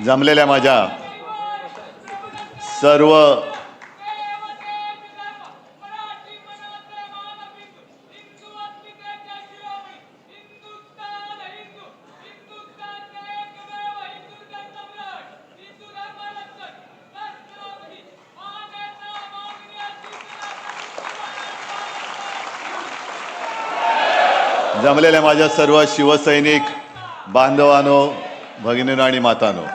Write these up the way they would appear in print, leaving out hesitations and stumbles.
जमलेल्या माझ्या सर्व जमलेल्या माझ्या सर्व शिवसैनिक बांधवांनो, भगिनींनो आणि मातांनो,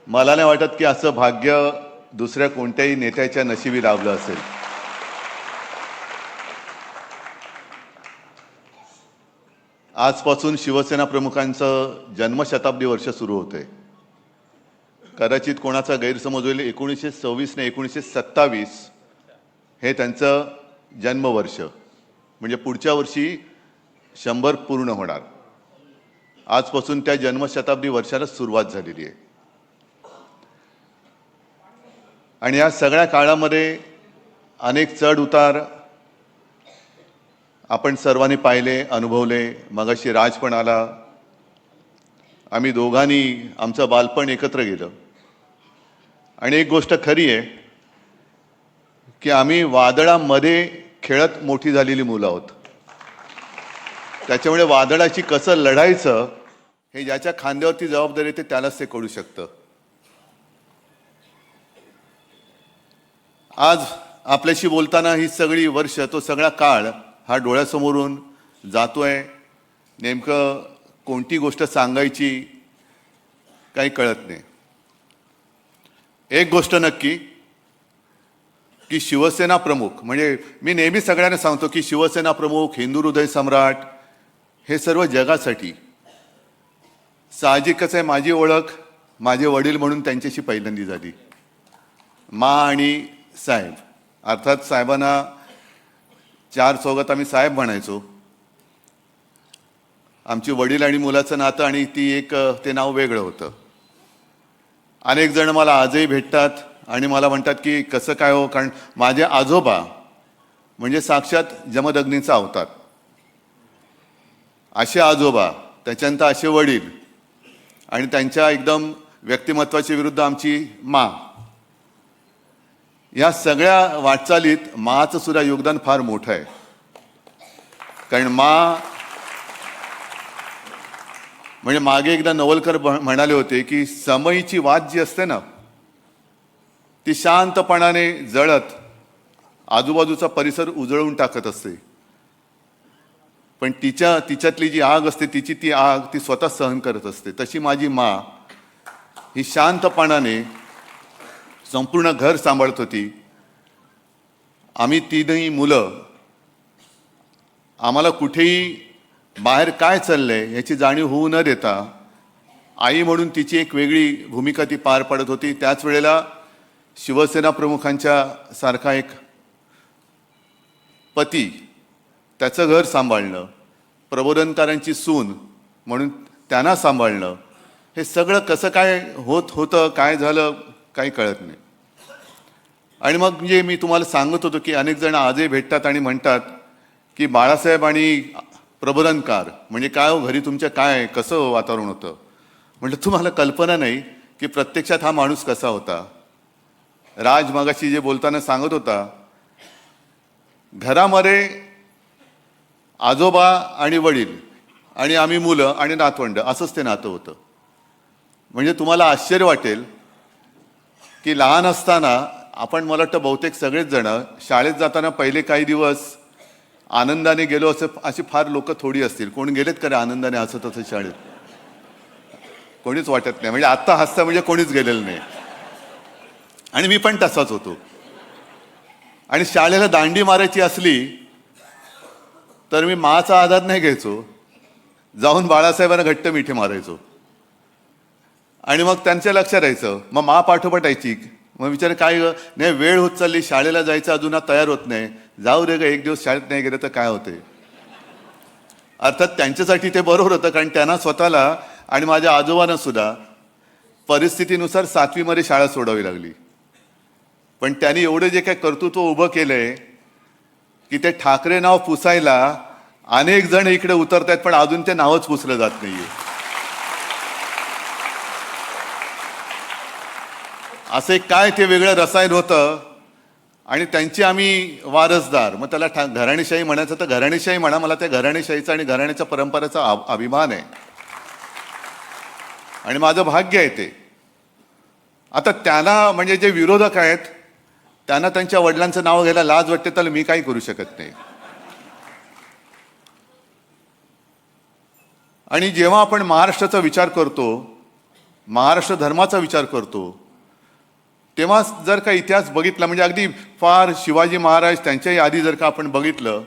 मला नाही वाटत की असं भाग्य दुसऱ्या कोणत्याही नेत्याच्या नशिबी लाभलं असेल. आजपासून शिवसेना प्रमुखांचं जन्मशताब्दी वर्ष सुरू होते. कदाचित कोणाचा गैरसमज होईल, 1926 ने 1927 हे त्यांचं जन्मवर्ष, म्हणजे पुढच्या वर्षी 100 पूर्ण होणार. आजपासून त्या जन्मशताब्दी वर्षाला सुरुवात झालेली आहे. आणि या सगळ्या काळामध्ये अनेक चढ उतार आपण सर्वांनी पाहिले, अनुभवले. मगाशी राज पण आला. आम्ही दोघांनी आमचं बालपण एकत्र गेलं. आणि एक गोष्ट खरी आहे की आम्ही वादळामध्ये खेळत मोठी झालेली मुलं आहोत. त्याच्यामुळे वादळाची कसं लढायचं हे ज्याच्या खांद्यावरती जबाबदारी येते त्यालाच ते कळू शकतं. आज आपल्याशी बोलताना ही सगळी वर्ष, तो सगळा काळ हा डोळ्यासमोरून जातोय. नेमकं कोणती गोष्ट सांगायची काही कळत नाही. एक गोष्ट नक्की की शिवसेना प्रमुख, म्हणजे मी नेहमी सगळ्यांना सांगतो की शिवसेना प्रमुख, हिंदू हृदय सम्राट हे सर्व जगासाठी. साहजिकच आहे, माझी ओळख माझे वडील म्हणून त्यांच्याशी पहिल्यांदी झाली. मा आणि साहेब, अर्थात साहेबांना चार चौघात आम्ही साहेब म्हणायचो. आमची वडील आणि मुलाचं नातं आणि ते नाव वेगळं होतं. अनेक जण मला आजही भेटतात आणि मला म्हणतात की कसं काय हो, कारण माझे आजोबा म्हणजे साक्षात जमदग्नीचा अवतार. असे आजोबा, त्याच्यानंतर असे वडील, आणि त्यांच्या एकदम व्यक्तिमत्वाच्या विरुद्ध आमची मा. या सगळ्या वाटचालीत माचं सुद्धा योगदान फार मोठं आहे. कारण मा म्हणजे मागे एकदा नवलकर म्हणाले होते की समईची वात जी असते ना, ती शांतपणाने जळत आजूबाजूचा परिसर उजळून टाकत असते. पण तिच्यातली जी आग असते, ती आग ती स्वतः सहन करत असते. तशी माझी मा ही शांतपणाने संपूर्ण घर सांभाळत होती. आम्ही तीनही मुलं, आम्हाला कुठेही बाहेर काय चाललंय याची जाणीव होऊ न देता आई म्हणून तिची एक वेगळी भूमिका ती पार पाडत होती. त्याच वेळेला शिवसेना प्रमुखांच्या सारखा एक पती, त्याचं घर सांभाळणं, प्रबोधनकारांची सून म्हणून त्यांना सांभाळणं, हे सगळं कसं काय होतं, काय झालं काही कळत नाही. आणि मग म्हणजे मी तुम्हाला सांगत होतो की अनेक जण आजही भेटतात आणि म्हणतात की बाळासाहेब आणि प्रबोधनकार म्हणजे काय हो, घरी तुमच्या काय कसं वातावरण होतं. म्हटलं तुम्हाला कल्पना नाही की प्रत्यक्षात हा माणूस कसा होता. राज मगाशी जे बोलताना सांगत होता, घरामध्ये आजोबा आणि वडील आणि आम्ही मुलं आणि नातवंड असंच ते नातं होतं. म्हणजे तुम्हाला आश्चर्य वाटेल की लहान असताना आपण, मला वाटतं बहुतेक सगळेच जण शाळेत जाताना पहिले काही दिवस आनंदाने गेलो अशी फार लोक थोडी असतील. कोण गेलेत का रे आनंदाने हसत असं शाळेत? कोणीच वाटत नाही. म्हणजे आत्ता हसता म्हणजे कोणीच गेलेलं नाही. आणि मी पण तसाच होतो. आणि शाळेला दांडी मारायची असली तर मी माचा आधार नाही घ्यायचो, जाऊन बाळासाहेबांना घट्ट मिठी मारायचो. आणि मग त्यांच्या लक्षात राहायचं. मग मा पाठोपाठ यायची. मग विचार काय नाही, वेळ होत चालली, शाळेला जायचं अजून तयार होत नाही, जाऊ दे ग, एक दिवस शाळेत नाही गेलं तर काय होते. अर्थात त्यांच्यासाठी ते बरोबर होतं, कारण त्यांना स्वतःला आणि माझ्या आजोबांना सुद्धा परिस्थितीनुसार 7वी मध्ये शाळा सोडावी लागली. पण त्यांनी एवढं जे काही कर्तृत्व उभं केलंय की ते ठाकरे नाव पुसायला अनेक जण इकडे उतरत आहेत, पण अजून ते नावच पुसलं जात नाहीये. असे काय ते वेगळं रसायन होतं आणि त्यांची आम्ही वारसदार. मग त्याला घराणेशाही म्हणायचं तर घराणेशाही म्हणा, मला त्या घराणेशाहीचा आणि घराण्याच्या परंपरेचा अभिमान आहे आणि माझं भाग्य आहे ते. आता त्यांना म्हणजे जे विरोधक आहेत त्यांना त्यांच्या वडिलांचं नाव घ्यायला लाज वाटते, तर मी काही करू शकत नाही. आणि जेव्हा आपण महाराष्ट्राचा विचार करतो, महाराष्ट्र धर्माचा विचार करतो, तेव्हा जर का इतिहास बघितला म्हणजे अगदी फार शिवाजी महाराज त्यांच्याही आधी जर का आपण बघितलं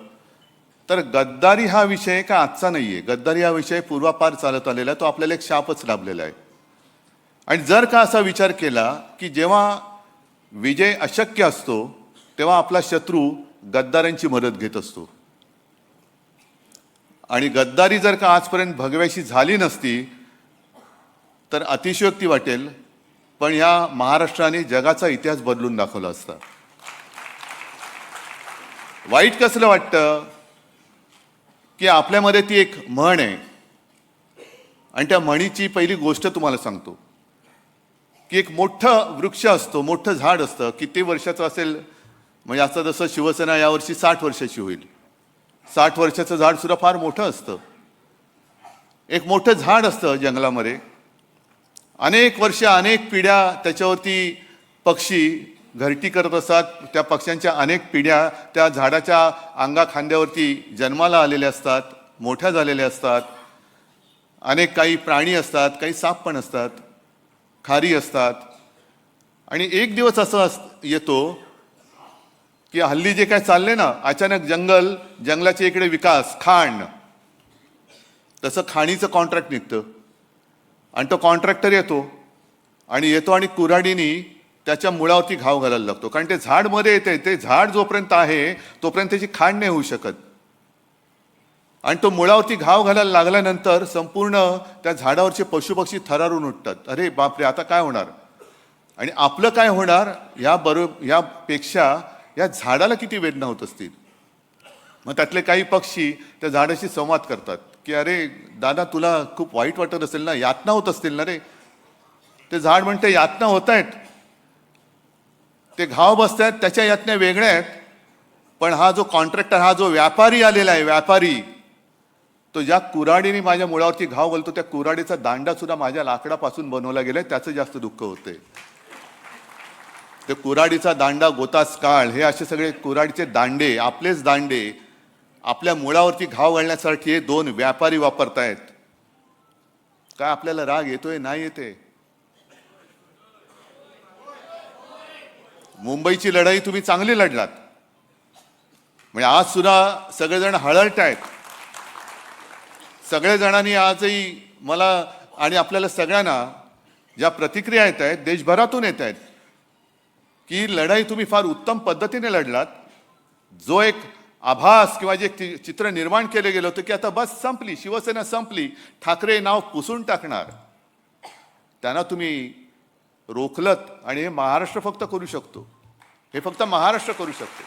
तर गद्दारी हा विषय का आजचा नाहीये. गद्दारी हा विषय पूर्वापार चालत आलेला आहे, तो आपल्याला एक शापच लाभलेला आहे. आणि जर का असा विचार केला की जेव्हा विजय अशक्य असतो तेव्हा आपला शत्रू गद्दारांची मदत घेत असतो. आणि गद्दारी जर का आजपर्यंत भगव्याशी झाली नसती तर अतिशयोक्ती वाटेल, पण या महाराष्ट्राने जगाचा इतिहास बदलून दाखवला असता. वाईट कसलं वाटतं की आपल्यामध्ये ती एक म्हण आहे आणि त्या म्हणीची पहिली गोष्ट तुम्हाला सांगतो की एक मोठं वृक्ष असतो, मोठं झाड असतं, किती वर्षाचं असेल म्हणजे आता जसं शिवसेना यावर्षी 60 वर्षाची होईल, 60 वर्षाचं झाड सुद्धा फार मोठं असतं. एक मोठं झाड असतं जंगलामध्ये, अनेक वर्ष अनेक पिढ्या त्याच्यावरती पक्षी घरटी करत असतात. त्या पक्ष्यांच्या अनेक पिढ्या त्या झाडाच्या अंगा खांद्यावरती जन्माला आलेल्या असतात, मोठ्या झालेल्या असतात. अनेक काही प्राणी असतात, काही साप पण असतात, खारी असतात. आणि एक दिवस असं येतो की हल्ली जे काय चालले ना, अचानक जंगलाच्या इकडे विकास, खाण, तसं खाणीचं कॉन्ट्रॅक्ट निघतं आणि तो कॉन्ट्रॅक्टर येतो आणि कुऱ्हाडीने त्याच्या मुळावरती घाव घालायला लागतो. कारण ते झाड मध्ये येते, ते झाड जोपर्यंत आहे तोपर्यंत त्याची खाण नाही होऊ शकत. आणि तो मुळावरती घाव घालायला लागल्यानंतर संपूर्ण त्या झाडावरचे पशुपक्षी थरारून उठतात. अरे बापरे, आता काय होणार आणि आपलं काय होणार यापेक्षा या झाडाला किती वेदना होत असतील. मग त्यातले काही पक्षी त्या झाडाशी संवाद करतात की अरे दादा, तुला खूप वाईट वाटत असेल ना, यातना होत असतील ना रे. ते झाड म्हणते यातना होत आहेत, ते घाव बसत आहेत, त्याच्या यातन्या वेगळ्या आहेत. पण हा जो कॉन्ट्रॅक्टर, हा जो व्यापारी आलेला आहे, व्यापारी, तो ज्या कुऱ्हाडीने माझ्या मुळावरती घाव घालतो त्या कुऱ्हाडीचा दांडा सुद्धा माझ्या लाकडापासून बनवला गेलाय, त्याचं जास्त दुःख होते. ते कुऱ्हाडीचा दांडा, गोतास काळ, हे असे सगळे कुऱ्हाडीचे दांडे, आपलेच दांडे आपल्या मुळावरती घाव घालण्यासाठी हे दोन व्यापारी वापरतायत. काय आपल्याला राग येतोय? नाही येते. मुंबईची लढाई तुम्ही चांगली लढलात, म्हणजे आज सुद्धा सगळेजण हळहळत आहेत. सगळ्या जणांनी आजही मला आणि आपल्याला सगळ्यांना ज्या प्रतिक्रिया येत आहेत देशभरातून येत आहेत की लढाई तुम्ही फार उत्तम पद्धतीने लढलात. जो एक आभास किंवा जे चित्र निर्माण केले गेलं होतं की आता बस संपली, शिवसेना संपली, ठाकरे नाव पुसून टाकणार, त्यांना तुम्ही रोखलत. आणि हे महाराष्ट्र फक्त करू शकतो, हे फक्त महाराष्ट्र करू शकतो.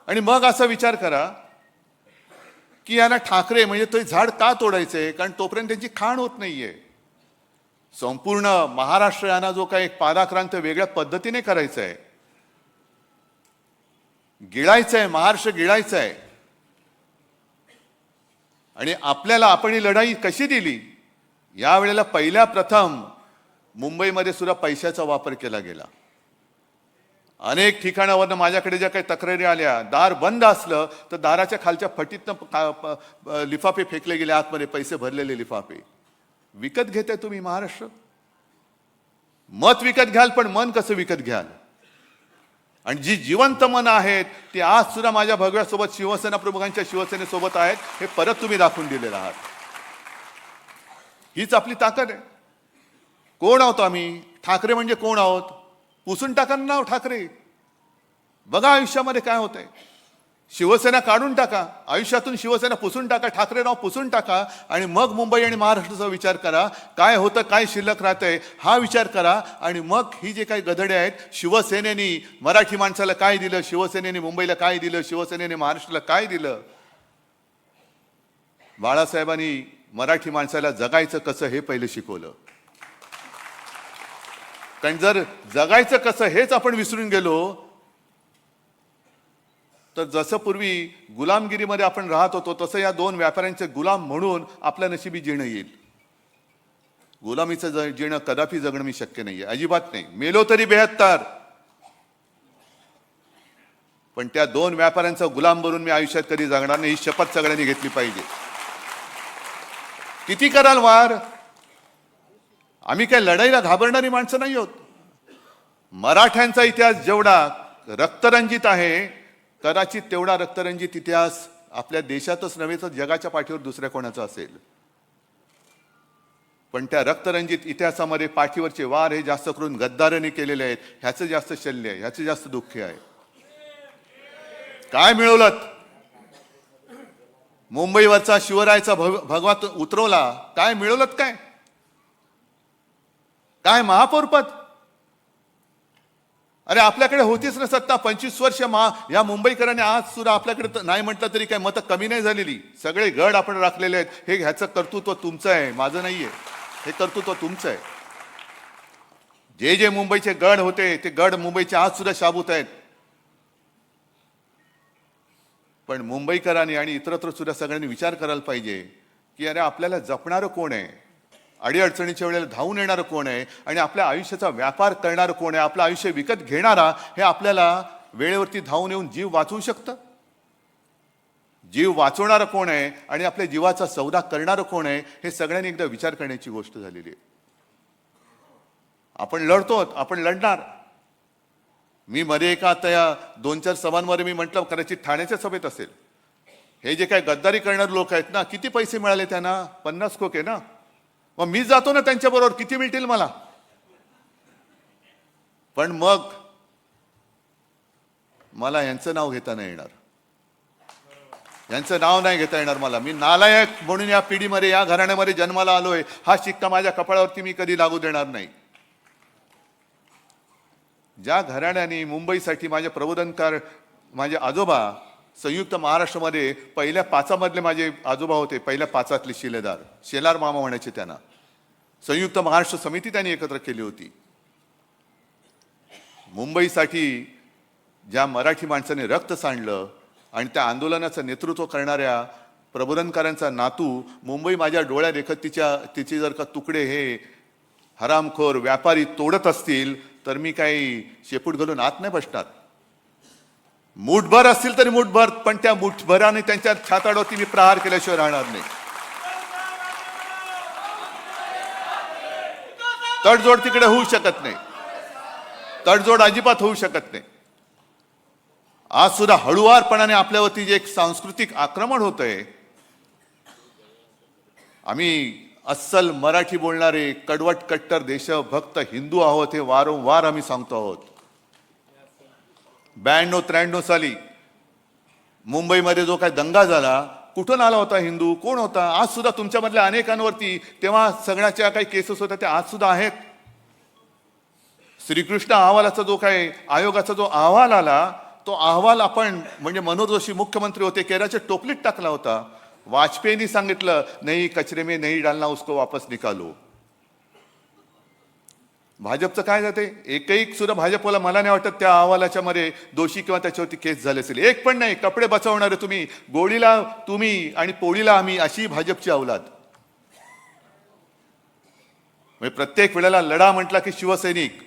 आणि मग असा विचार करा की यांना ठाकरे म्हणजे ते झाड का तोडायचंय? कारण तोपर्यंत त्यांची खाण होत नाहीये. संपूर्ण महाराष्ट्र यांना जो काही एक पादाक्रांत वेगळ्या पद्धतीने करायचा आहे, गिळायचं आहे, महाराष्ट्र गिळायचं आहे. आणि आपण ही लढाई कशी दिली? यावेळेला पहिल्या प्रथम मुंबईमध्ये सुद्धा पैशाचा वापर केला गेला. अनेक ठिकाणावरनं माझ्याकडे ज्या काही तक्रारी आल्या, दार बंद असलं तर दाराच्या खालच्या फटीतनं लिफाफे फेकले गेले आतमध्ये, पैसे भरलेले लिफाफे. विकत घेताय तुम्ही महाराष्ट्र? मत विकत घ्याल, पण मन कसं विकत घ्याल? आणि जी जिवंत मन आहेत ती आज सुद्धा माझ्या भगव्यासोबत, शिवसेना प्रमुखांच्या शिवसेनेसोबत आहेत, हे परत तुम्ही दाखवून दिलेलं आहात. हीच आपली ताकद आहे. कोण आहोत आम्ही? ठाकरे म्हणजे कोण आहोत? पुसून टाका नाव ठाकरे. बघा आयुष्यामध्ये काय होतंय. शिवसेना काढून टाका, आयुष्यातून शिवसेना पुसून टाका, ठाकरेराव पुसून टाका आणि मग मुंबई आणि महाराष्ट्राचा विचार करा. काय होतं, काय शिल्लक राहतंय हा विचार करा. आणि मग ही जे काही गधडे आहेत, शिवसेनेने मराठी माणसाला काय दिलं, शिवसेनेने मुंबईला काय दिलं, शिवसेनेने महाराष्ट्राला काय दिलं. बाळासाहेबांनी मराठी माणसाला जगायचं कसं हे पहिले शिकवलं. कारण जर जगायचं कसं हेच आपण विसरून गेलो तर जसं पूर्वी गुलामगिरीमध्ये आपण राहत होतो तसं या दोन व्यापाऱ्यांचे गुलाम म्हणून आपल्या नशिबी जीणं येईल. गुलामीचं जीणं कदापि जगणं मी शक्य नाहीये, अजिबात नाही. मेलो तरी 72, पण त्या दोन व्यापाऱ्यांचा गुलाम बनून मी आयुष्यात कधी जगणार नाही, ही शपथ सगळ्यांनी घेतली पाहिजे. किती कराल वार, आम्ही काय लढाईला घाबरणारी माणसं नाही आहोत. मराठ्यांचा इतिहास जेवढा रक्तरंजित आहे, कदाचित तेवढा रक्तरंजित इतिहास आपल्या देशातच नव्हे तर जगाच्या पाठीवर दुसऱ्या कोणाचा असेल. पण त्या रक्तरंजित इतिहासामध्ये पाठीवरचे वार हे जास्त करून गद्दारांनी केलेले आहेत. ह्याचं जास्त शल्य आहे, ह्याचं जास्त दुःख आहे. काय मिळवलं, मुंबईवरचा शिवरायाचा भगवा उतरवला, काय मिळवलं, काय काय महापौरपद. अरे आपल्याकडे होतीच ना सत्ता 25 वर्ष. या मुंबईकरांनी आज सुद्धा आपल्याकडे नाही म्हटलं तरी काय मतं कमी नाही झालेली. सगळे गड आपण राखलेले आहेत. हे ह्याचं कर्तृत्व तुमचं आहे, माझं नाहीये. हे कर्तृत्व तुमचं आहे. जे जे मुंबईचे गड होते ते गड मुंबईचे आज सुद्धा शाबूत आहेत. पण मुंबईकरांनी आणि इतरत्र सुद्धा सगळ्यांनी विचार करायला पाहिजे की अरे आपल्याला जपणारं कोण आहे, अडीअडचणीच्या वेळेला धावून येणारं कोण आहे आणि आपल्या आयुष्याचा व्यापार करणारं कोण आहे, आपलं आयुष्य विकत घेणारा हे आपल्याला वेळेवरती धावून येऊन जीव वाचवू शकतं. जीव वाचवणारं कोण आहे आणि आपल्या जीवाचा सौदा करणारं कोण आहे हे सगळ्यांनी एकदा विचार करण्याची गोष्ट झालेली आहे. आपण लढतो, आपण लढणार. मी मध्ये एका त्या 2-4 सभांमध्ये मी म्हटलं, कदाचित ठाण्याच्या सभेत असेल, हे जे काही गद्दारी करणारे लोक आहेत ना, किती पैसे मिळाले त्यांना, 50 खोके ना. मग मी जातो ना त्यांच्याबरोबर, किती मिळतील मला. पण मग मला यांचं नाव घेता नाही येणार, यांचं नाव नाही घेता येणार मला. मी नालायक म्हणून या पिढीमध्ये, या घराण्यामध्ये जन्माला आलोय, हा शिक्का माझ्या कपाळावरती मी कधी लागू देणार नाही. ज्या घराण्याने मुंबईसाठी माझे प्रबोधनकार, माझे आजोबा संयुक्त महाराष्ट्रामध्ये पहिल्या 5 माझे आजोबा होते, पहिल्या 5 शिलेदार, शेलार मामा म्हणायचे त्यांना. संयुक्त महाराष्ट्र समिती त्यांनी एकत्र केली होती. मुंबईसाठी ज्या मराठी माणसाने रक्त सांडलं आणि त्या आंदोलनाचं नेतृत्व करणाऱ्या प्रबोधनकारांचा नातू मुंबई माझ्या डोळ्यात देखत तिचे जर का तुकडे हे हरामखोर व्यापारी तोडत असतील तर मी काही शेपूट घालून आत नाही बसणार. मुठभर असतील तरी मुठभर, पण त्या मुठभराने त्यांच्या छाताडावरती मी प्रहार केल्याशिवाय राहणार नाही. तडजोड तिकडे होऊ शकत नाही, तडजोड अजिबात होऊ शकत नाही. आज सुद्धा हळुवारपणाने आपल्यावरती जे एक सांस्कृतिक आक्रमण होतंय, आम्ही अस्सल मराठी बोलणारे कडवट कट्टर देशभक्त हिंदू आहोत हे वारंवार आम्ही सांगतो आहोत. 92-93 साली मुंबईमध्ये जो काय दंगा झाला, कुठून आला होता हिंदू, कोण होता. आज सुद्धा तुमच्यामधल्या अनेकांवरती तेव्हा सगळ्याच्या काही केसेस होत्या त्या आज सुद्धा आहेत. श्रीकृष्ण अहवालाचा जो काय आयोगाचा जो अहवाल आला, तो अहवाल आपण म्हणजे मनोहर जोशी मुख्यमंत्री होते, केराच्या टोपलीत टाकला होता. वाजपेयींनी सांगितलं नाही कचरे में नहीं डालना, उसको वापस निकालो. भाजपचं काय जाते, एकही सुद्धा भाजपला मला नाही वाटत त्या अहवालाच्या मध्ये दोषी किंवा त्याच्यावरती केस झाले असेल. एक पण नाही. कपडे बचावणारे तुम्ही, गोळीला तुम्ही आणि पोळीला आम्ही, अशी भाजपची अवलाद. म्हणजे प्रत्येक वेळेला लढा म्हटला की शिवसैनिक,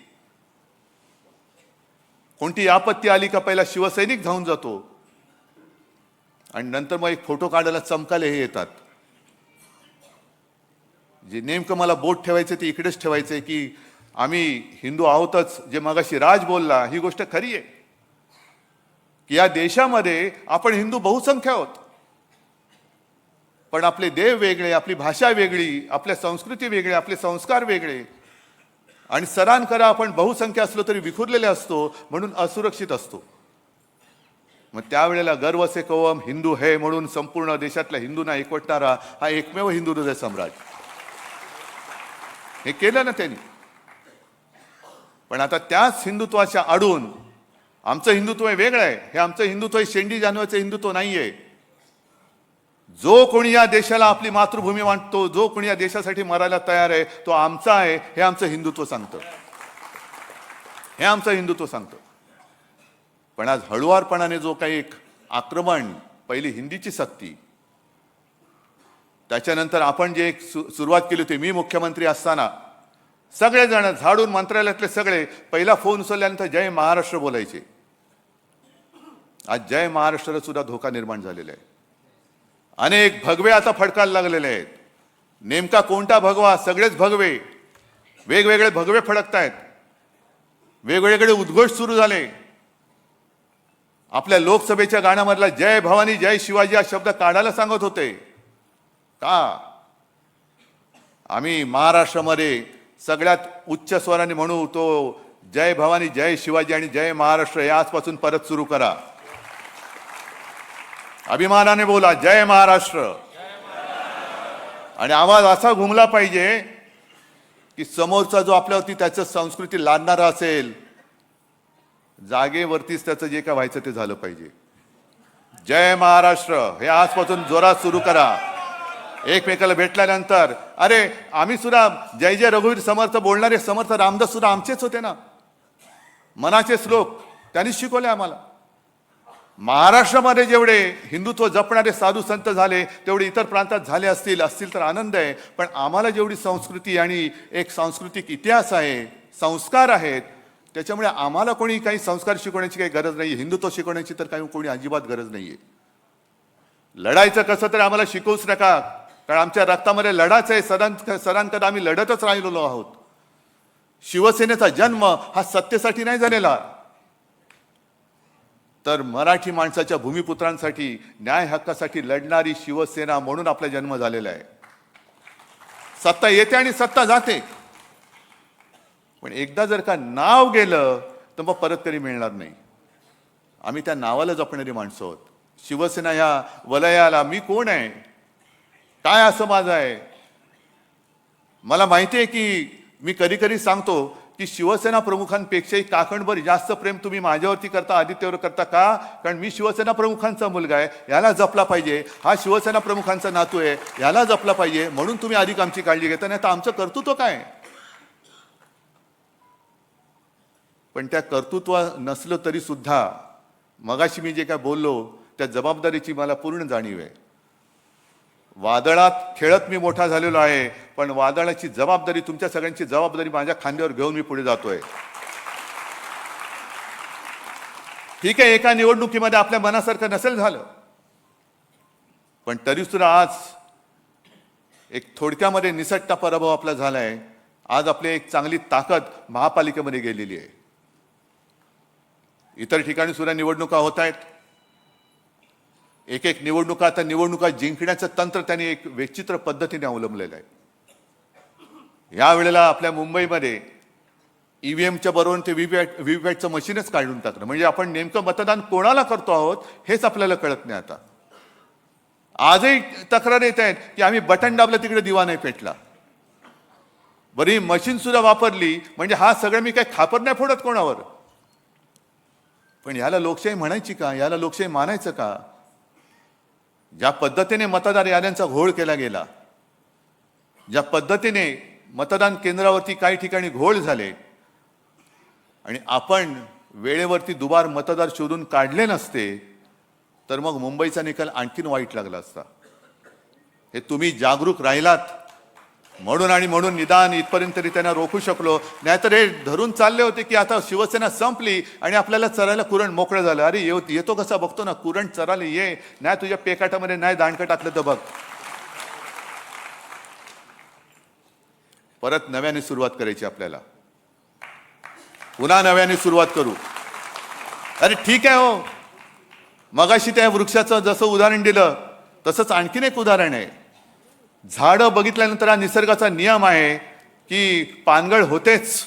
कोणती आपत्ती आली का पहिला शिवसैनिक धावून जातो आणि नंतर मग एक फोटो काढायला चमकाले हे येतात. जे नेमकं मला बोट ठेवायचं ते इकडेच ठेवायचंय की आम्ही हिंदू आहोतच. जे मगाशी राज बोलला ही गोष्ट खरी आहे की या देशामध्ये आपण हिंदू बहुसंख्य आहोत, पण आपले देव वेगळे, आपली भाषा वेगळी, आपल्या संस्कृती वेगळे, आपले संस्कार वेगळे. आणि सरान करा आपण बहुसंख्य असलो तरी विखुरलेले असतो, म्हणून असुरक्षित असतो. मग त्यावेळेला गर्व से कवम हिंदू है म्हणून संपूर्ण देशातल्या हिंदूंना एकवटणारा हा एकमेव हिंदू हृदय सम्राट, हे केलं ना त्यांनी. पण आता त्याच हिंदुत्वाच्या आडून आमचं हिंदुत्व वेगळं आहे. हे आमचं हिंदुत्व शेंडी जानवाचं हिंदुत्व नाहीये. जो कोणी या देशाला आपली मातृभूमी मानतो, जो कोणी या देशासाठी मरायला तयार आहे, तो आमचा आहे, हे आमचं हिंदुत्व सांगतं. हे आमचं हिंदुत्व सांगतं. पण आज हळुवारपणाने जो काही एक आक्रमण, पहिली हिंदीची सक्ती, त्याच्यानंतर आपण जे एक सुरुवात केली होती, मी मुख्यमंत्री असताना सगळेजण झाडून मंत्रालयातले सगळे पहिला फोन उचलल्यानंतर जय महाराष्ट्र बोलायचे. आज जय महाराष्ट्राला सुद्धा धोका निर्माण झालेला आहे. अनेक भगवे आता फडकायला लागलेले आहेत. नेमका कोणता भगवा? सगळेच भगवे, वेगवेगळे भगवे फडकतायत. वेगवेगळे उद्घोष सुरू झाले. आपल्या लोकसभेच्या गाण्यामधला जय भवानी जय शिवाजी हा शब्द काढायला सांगत होते. का? आम्ही महाराष्ट्रामध्ये सगळ्यात उच्च स्वराने म्हणू तो जय भवानी जय शिवाजी आणि जय महाराष्ट्र हे आजपासून परत सुरू करा. अभिमानाने बोला जय महाराष्ट्र. आणि आवाज असा घुमला पाहिजे की समोरचा जो आपल्यावरती त्याचं संस्कृती लादणारा असेल, जागेवरतीच त्याचं जे काय व्हायचं ते झालं पाहिजे. जय महाराष्ट्र हे आजपासून जोरात सुरू करा. एकमेकाला भेटल्यानंतर अरे आम्ही सुद्धा जय जय रघुवीर समर्थ बोलणारे समर्थ रामदास सुद्धा आमचेच होते ना. मनाचे श्लोक त्यांनीच शिकवले आम्हाला. महाराष्ट्रामध्ये जेवढे हिंदुत्व जपणारे साधू संत झाले तेवढे इतर प्रांतात झाले असतील तर आनंद आहे. पण आम्हाला जेवढी संस्कृती आणि एक सांस्कृतिक इतिहास आहे, संस्कार आहेत, त्याच्यामुळे आम्हाला कोणी काही संस्कार शिकवण्याची काही गरज नाही. हिंदुत्व शिकवण्याची तर काही कोणी अजिबात गरज नाहीये. लढायचं कसं तर आम्हाला शिकवूच नका, कारण आमच्या रक्तामध्ये लढाच आहे. सदांकदा आम्ही लढतच राहिलेलो आहोत. शिवसेनेचा जन्म हा सत्तेसाठी नाही झालेला, तर मराठी माणसाच्या भूमिपुत्रांसाठी न्याय हक्कासाठी लढणारी शिवसेना म्हणून आपला जन्म झालेला आहे. सत्ता येते आणि सत्ता जाते, पण एकदा जर का नाव गेलं तर मग परत तरी मिळणार नाही. आम्ही त्या नावाला जपणारी माणसं आहोत. शिवसेना ह्या वलयाला मी कोण आहे, काय असं माझं आहे. मला माहिती आहे की मी कधी कधी सांगतो की शिवसेना प्रमुखांपेक्षाही काकणभर जास्त प्रेम तुम्ही माझ्यावरती करता, आदित्यवर करता. का? कारण मी शिवसेना प्रमुखांचा मुलगा आहे, याला जपला पाहिजे. हा शिवसेना प्रमुखांचा नातू आहे, याला जपला पाहिजे, म्हणून तुम्ही अधिक आमची काळजी घेता. नाही तर आमचं कर्तृत्व काय? पण त्या कर्तृत्व नसलं तरी सुद्धा मगाशी मी जे काय बोललो त्या जबाबदारीची मला पूर्ण जाणीव आहे. वादळात खेळत मी मोठा झालेलो आहे, पण वादळाची जबाबदारी, तुमच्या सगळ्यांची जबाबदारी माझ्या खांद्यावर घेऊन मी पुढे जातोय. ठीक आहे, एका निवडणुकीमध्ये आपल्या मनासारखं नसेल झालं, पण तरी सुद्धा आज एक थोडक्यामध्ये निसटता पराभव आपला झालाय. आज आपली एक चांगली ताकद महापालिकेमध्ये गेलेली आहे. इतर ठिकाणी सुद्धा निवडणुका होत आहेत. एक निवडणुका, आता निवडणुका जिंकण्याचं तंत्र त्यांनी एक विचित्र पद्धतीने अवलंबलेलं आहे. यावेळेला आपल्या मुंबईमध्ये ईव्हीएमच्या बरोबर ते व्हीव्हीपॅटचं मशीनच काढून टाकलं. म्हणजे आपण नेमकं मतदान कोणाला करतो आहोत हेच आपल्याला कळत नाही. आता आजही तक्रार येत आहेत की आम्ही बटन दाबलं तिकडे दिवा नाही पेटला. बरी मशीन सुद्धा वापरली म्हणजे हा सगळं मी काही खापर नाही फोडत कोणावर. पण याला लोकशाही म्हणायची का? याला लोकशाही मानायचं का? ज्या पद्धतीने मतदार याद्यांचा घोळ केला गेला, ज्या पद्धतीने मतदान केंद्रावरती काही ठिकाणी घोळ झाले आणि आपण वेळेवरती दुबार मतदार शोधून काढले नसते तर मग मुंबईचा निकाल आणखीन वाईट लागला असता. हे तुम्ही जागरूक राहिलात म्हणून निदान इथपर्यंत तरी त्यांना रोखू शकलो. नाहीतर हे धरून चालले होते की आता शिवसेना संपली आणि आपल्याला चरायला कुरण मोकळं झालं. अरे येतो कसा बघतो ना, कुरण चरायला ये, नाही तुझ्या पेकाटामध्ये नाही दांडकं टाकलं तर बघ. परत नव्याने सुरुवात करायची आपल्याला, पुन्हा नव्याने सुरुवात करू. अरे ठीक आहे हो, मगाशी त्या वृक्षाचं जसं उदाहरण दिलं तसंच आणखीन एक उदाहरण आहे. झाडं बघितल्यानंतर हा निसर्गाचा नियम आहे की पानगळ होतेच,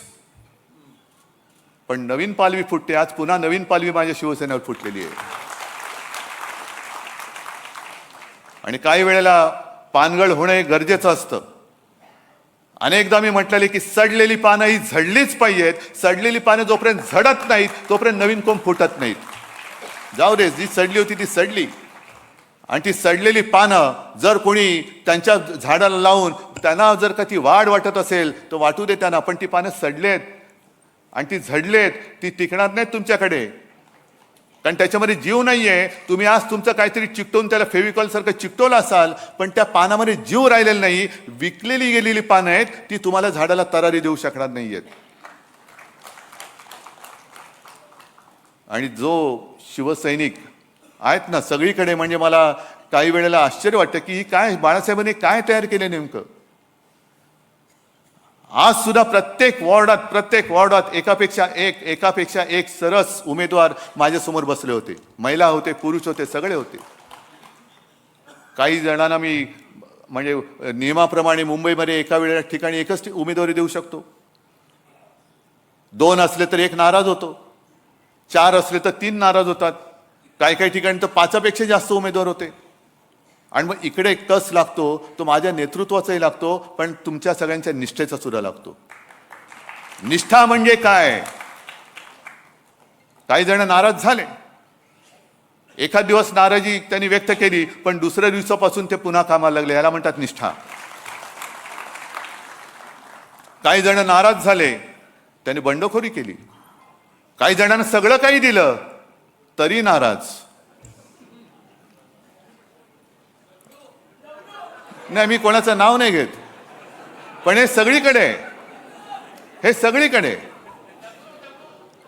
पण नवीन पालवी फुटते. आज पुन्हा नवीन पालवी माझ्या शिवसेनेवर फुटलेली आहे. आणि काही वेळेला पानगळ होणं हे गरजेचं असतं. अनेकदा मी म्हटलेले की सडलेली पानं ही झडलीच पाहिजेत. सडलेली पानं जोपर्यंत झडत नाहीत तोपर्यंत नवीन कोंब फुटत नाहीत. जाऊ दे, जी सडली होती ती सडली. आणि ती सडलेली पानं जर कोणी त्यांच्या झाडाला लावून त्यांना जर का ती वाढ वाटत असेल तर वाटू दे त्यांना, पण ती पानं सडलेत आणि ती झडलेत, ती टिकणार नाहीत तुमच्याकडे, कारण त्याच्यामध्ये जीव नाहीये. तुम्ही आज तुमचं काहीतरी चिकटवून त्याला फेविकॉल सारखं चिकटवलं असाल, पण त्या पानामध्ये जीव राहिलेला नाही. विकलेली गेलेली पानं आहेत, ती तुम्हाला झाडाला तरारी देऊ शकणार नाहीयेत. आणि जो शिवसैनिक आहेत ना सगळीकडे, म्हणजे मला काही वेळेला आश्चर्य वाटतं की काय बाळासाहेबांनी काय तयार केले नेमकं. आज सुद्धा प्रत्येक वॉर्डात एकापेक्षा एक सरस उमेदवार माझ्यासमोर बसले होते. महिला होते, पुरुष होते, सगळे होते. काही जणांना मी म्हणजे नियमाप्रमाणे मुंबईमध्ये एका वेळेला ठिकाणी एकच उमेदवारी देऊ शकतो. 2 असले तर 1 नाराज होतो, 4 असले तर 3 नाराज होतात, काही ठिकाणी तर 5पेक्षा जास्त उमेदवार होते. आणि मग इकडे कस लागतो तो माझ्या नेतृत्वाचाही लागतो, पण तुमच्या सगळ्यांच्या निष्ठेचा सुद्धा लागतो. निष्ठा म्हणजे काय? काही जण नाराज झाले, एखाद दिवस नाराजी त्यांनी व्यक्त केली, पण दुसऱ्या दिवसापासून ते पुन्हा कामाला लागले, याला म्हणतात निष्ठा. काही जण नाराज झाले, त्यांनी बंडखोरी केली. काही जणांना सगळं काही दिलं तरी नाराज. नाही, मी कोणाचं नाव नाही घेत, पण हे सगळीकडे.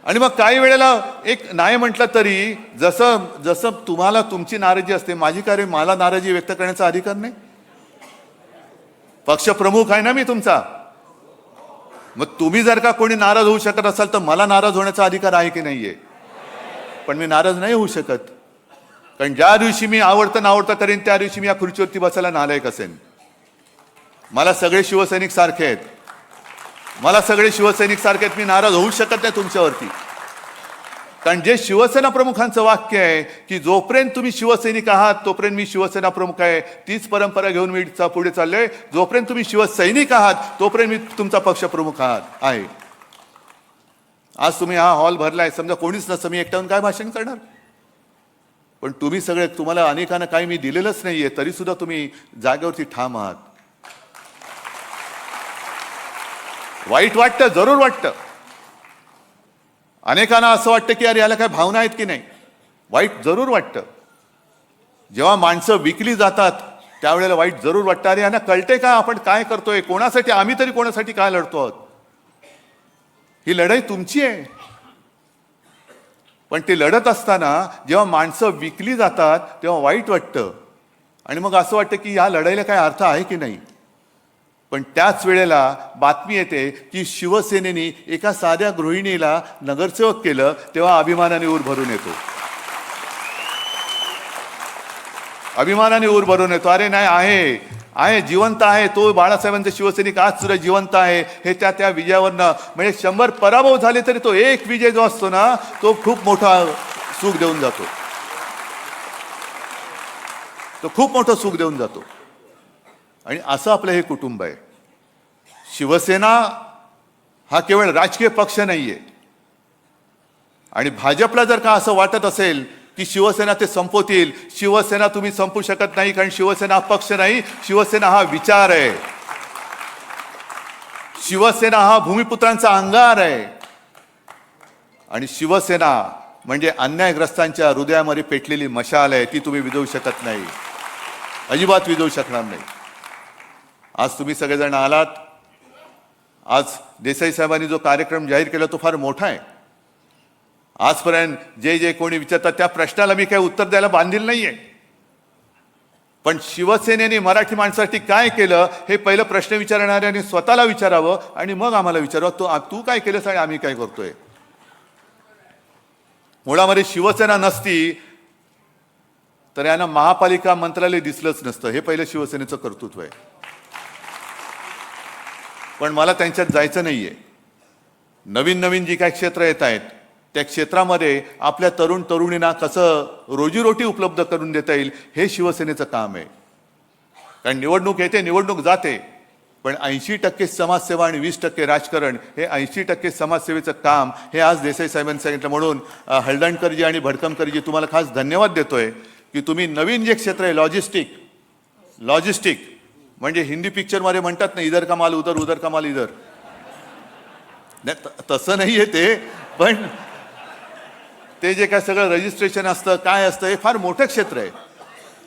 आणि मग काही वेळेला एक नाही म्हटलं तरी जसं तुम्हाला तुमची नाराजी असते, माझी काय मला नाराजी व्यक्त करण्याचा अधिकार नाही? पक्षप्रमुख आहे ना मी तुमचा. मग तुम्ही जर का कोणी नाराज होऊ शकत असाल तर मला नाराज होण्याचा अधिकार आहे की नाहीये? पण मी नाराज नाही होऊ शकत, कारण ज्या दिवशी मी आवडतं करेन त्या दिवशी मी या खुर्चीवरती बसायला नालायक असेन. मला सगळे शिवसैनिक सारखे आहेत, मी नाराज होऊ शकत नाही तुमच्यावरती. कारण जे शिवसेना प्रमुखांचं वाक्य आहे की जोपर्यंत तुम्ही शिवसैनिक आहात तोपर्यंत मी शिवसेना प्रमुख आहे, तीच परंपरा घेऊन मी पुढे चाललोय. जोपर्यंत तुम्ही शिवसैनिक आहात तोपर्यंत मी तुमचा पक्षप्रमुख आहे. आज तुम्ही हा हॉल भरलाय, समजा कोणीच नसतं, मी एकट्याहून काय भाषण करणार? पण तुम्ही सगळे, तुम्हाला अनेकांना काही मी दिलेलंच नाहीये, तरी सुद्धा तुम्ही जागेवरती ठाम आहात. वाईट वाटतं, जरूर वाटतं. अनेकांना असं वाटतं की अरे याला काय भावना आहेत की नाही. वाईट जरूर वाटतं. जेव्हा माणसं विकली जातात त्यावेळेला वाईट जरूर वाटतं. अरे यांना कळते का आपण काय करतोय, कोणासाठी, आम्ही तरी कोणासाठी काय लढतो आहोत. ही लढाई तुमची आहे. पण ते लढत असताना जेव्हा माणसं विकली जातात तेव्हा वाईट वाटतं. आणि मग असं वाटतं की ह्या लढाईला काय अर्थ आहे की नाही. पण त्याच वेळेला बातमी येते की शिवसेनेने एका साध्या गृहिणीला नगरसेवक केलं, तेव्हा अभिमानाने ऊर भरून येतो. अरे नाही, आहे जिवंत आहे तो बाळासाहेबांचा शिवसैनिक आज सुद्धा जिवंत आहे. हे त्या विजयावरनं, म्हणजे 100 पराभव झाले तरी तो एक विजय जो असतो ना तो खूप मोठा सुख देऊन जातो. आणि असं आपलं हे कुटुंब आहे. शिवसेना हा केवळ राजकीय पक्ष नाहीये. आणि भाजपला जर का असं वाटत असेल की शिवसेना ते संपवतील, शिवसेना तुम्ही संपू शकत नाही. कारण शिवसेना हा पक्ष नाही, शिवसेना हा विचार आहे. शिवसेना हा भूमिपुत्रांचा अंगार आहे. आणि शिवसेना म्हणजे अन्यायग्रस्तांच्या हृदयामध्ये पेटलेली मशाल आहे. ती तुम्ही विझवू शकत नाही, अजिबात विझवू शकणार नाही. आज तुम्ही सगळेजण आलात. आज देसाई साहेबांनी जो कार्यक्रम जाहीर केला तो फार मोठा आहे. आजपर्यंत जे कोणी विचारतात त्या प्रश्नाला मी काही उत्तर द्यायला बांधील नाहीये. पण शिवसेनेने मराठी माणसासाठी काय केलं हे पहिलं प्रश्न विचारणाऱ्याने स्वतःला विचारावं आणि मग आम्हाला विचारावं तू काय केलंस आणि आम्ही काय करतोय. मुळामध्ये शिवसेना नसती तर यांना महापालिका मंत्रालय दिसलंच नसतं. हे पहिलं शिवसेनेचं कर्तृत्व आहे. पण मला त्यांच्यात जायचं नाहीये. नवीन जी काही क्षेत्र येत आहेत त्या क्षेत्रामध्ये आपल्या तरुण तरुणींना कसं रोजीरोटी उपलब्ध करून देता येईल हे शिवसेनेचं काम आहे. कारण निवडणूक येते, निवडणूक जाते, पण 80% समाजसेवा आणि 20% राजकारण, हे 80% समाजसेवेचं काम हे आज देसाई साहेबांनी सांगितलं. म्हणून हळदणकरजी आणि भडकमकरजी तुम्हाला खास धन्यवाद देतोय की तुम्ही नवीन जे क्षेत्र आहे लॉजिस्टिक म्हणजे हिंदी पिक्चरमध्ये म्हणतात ना, इधर का माल उधर, उधर का माल इधर. नाही, तसं नाही आहे ते, पण ते जे काय सगळं रजिस्ट्रेशन असतं, काय असतं, हे फार मोठं क्षेत्र आहे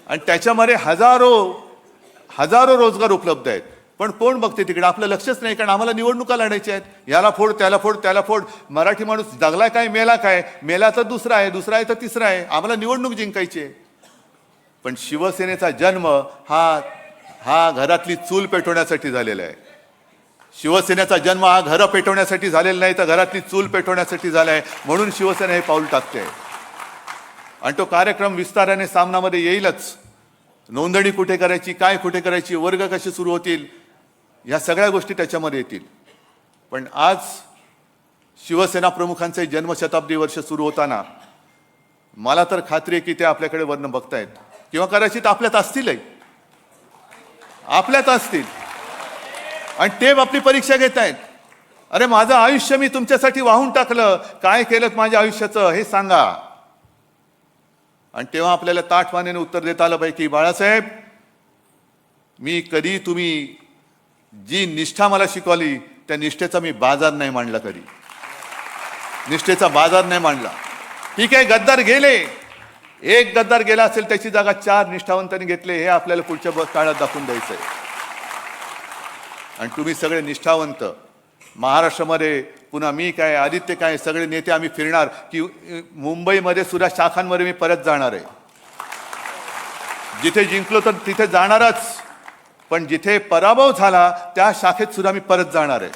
आणि त्याच्यामध्ये हजारो रोजगार उपलब्ध आहेत. पण कोण बघते तिकडे? आपलं लक्षच नाही, कारण आम्हाला निवडणुका लढायच्या आहेत. याला फोड, त्याला फोड, त्याला फोड. मराठी माणूस जगलाय काय, मेला काय, मेला तर दुसरा आहे, दुसरा आहे तर तिसरा आहे. आम्हाला निवडणूक जिंकायची आहे. पण शिवसेनेचा जन्म हा घरातली चूल पेटवण्यासाठी झालेला आहे. शिवसेनेचा जन्म हा घरं पेटवण्यासाठी झालेला नाही, तर घरातली चूल पेटवण्यासाठी झाला आहे. म्हणून शिवसेना हे पाऊल टाकते आणि तो कार्यक्रम विस्ताराने सामनामध्ये येईलच. नोंदणी कुठे करायची, काय कुठे करायची, वर्ग कसे सुरू होतील, ह्या सगळ्या गोष्टी त्याच्यामध्ये येतील. पण आज शिवसेना प्रमुखांचे जन्मशताब्दी वर्ष सुरू होताना मला तर खात्री आहे की ते आपल्याकडे वर्ण बघतायत किंवा कदाचित आपल्यात असतीलही, आपल्यात असतील आणि ते आपली परीक्षा घेत आहेत. अरे माझं आयुष्य मी तुमच्यासाठी वाहून टाकलं, काय केलं माझ्या आयुष्याचं हे सांगा. आणि तेव्हा आपल्याला ताठवानेने उत्तर देता आलं पाहिजे की बाळासाहेब, मी कधी तुम्ही जी निष्ठा मला शिकवली त्या निष्ठेचा मी बाजार नाही मांडला, कधी निष्ठेचा बाजार नाही मांडला. ठीक आहे, गद्दार गेले, एक गद्दार गेला असेल त्याची जागा 4 निष्ठावंतांनी घेतले, हे आपल्याला पुढच्या काळात दाखवून द्यायचंय. आणि तुम्ही सगळे निष्ठावंत महाराष्ट्रामध्ये, पुन्हा मी काय, आदित्य काय, सगळे नेते आम्ही फिरणार की मुंबईमध्ये सुद्धा शाखांमध्ये मी परत जाणार आहे. जिथे जिंकलो तर तिथे जाणारच, पण जिथे पराभव झाला त्या शाखेत सुद्धा मी परत जाणार आहे.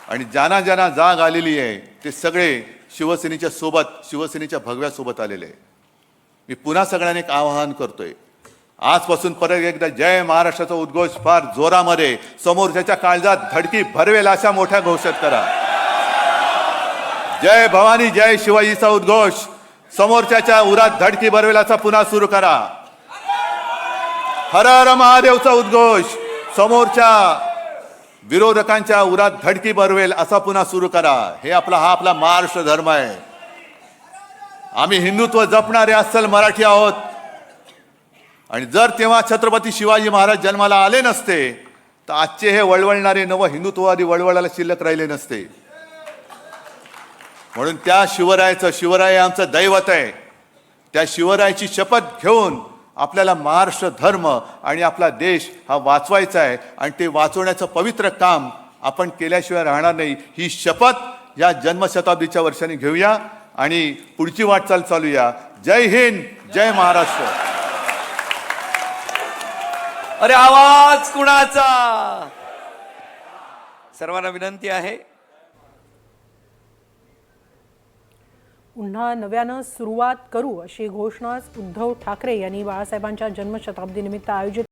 आणि ज्यांना ज्यांना जाग आलेली आहे ते सगळे शिवसेनेच्या सोबत, शिवसेनेच्या भगव्या सोबत आलेले आहे. मी पुन्हा सगळ्यांना एक आवाहन करतोय, आजपासून परत एकदा जय महाराष्ट्राचा उद्घोष फार जोरामध्ये समोरच्याच्या काळजात धडकी भरवेल अशा मोठ्या घोषित करा. जय भवानी जय शिवाजीचा उद्घोष समोरच्याच्या उरात धडकी भरवेल असा पुन्हा सुरू करा. हर हर महादेवचा उद्घोष समोरच्या विरोधकांच्या उरात धडकी भरवेल असा पुन्हा सुरू करा. हा आपला महाराष्ट्र धर्म आहे. आम्ही हिंदुत्व जपणारे अस्सल मराठी आहोत. आणि जर तेव्हा छत्रपती शिवाजी महाराज जन्माला आले नसते तर आजचे हे वळवळणारे नव हिंदुत्ववादी वळवळाला शिल्लक राहिले नसते. म्हणून त्या शिवराय आमचं दैवत आहे. त्या शिवरायाची शपथ घेऊन आपल्याला महाराष्ट्र धर्म आणि आपला देश हा वाचवायचा आहे आणि ते वाचवण्याचं पवित्र काम आपण केल्याशिवाय राहणार नाही. ही शपथ या जन्मशताब्दीच्या वर्षांनी घेऊया आणि पुढची वाटचाल चालूया. जय हिंद, जय महाराष्ट्र. अरे आवाज कुणाचा? सर्वांना विनंती आहे. पुन्हा नव्यानं सुरुवात करू अशी घोषणा उद्धव ठाकरे यांनी बाळासाहेबांच्या जन्मशताब्दीनिमित्त आयोजित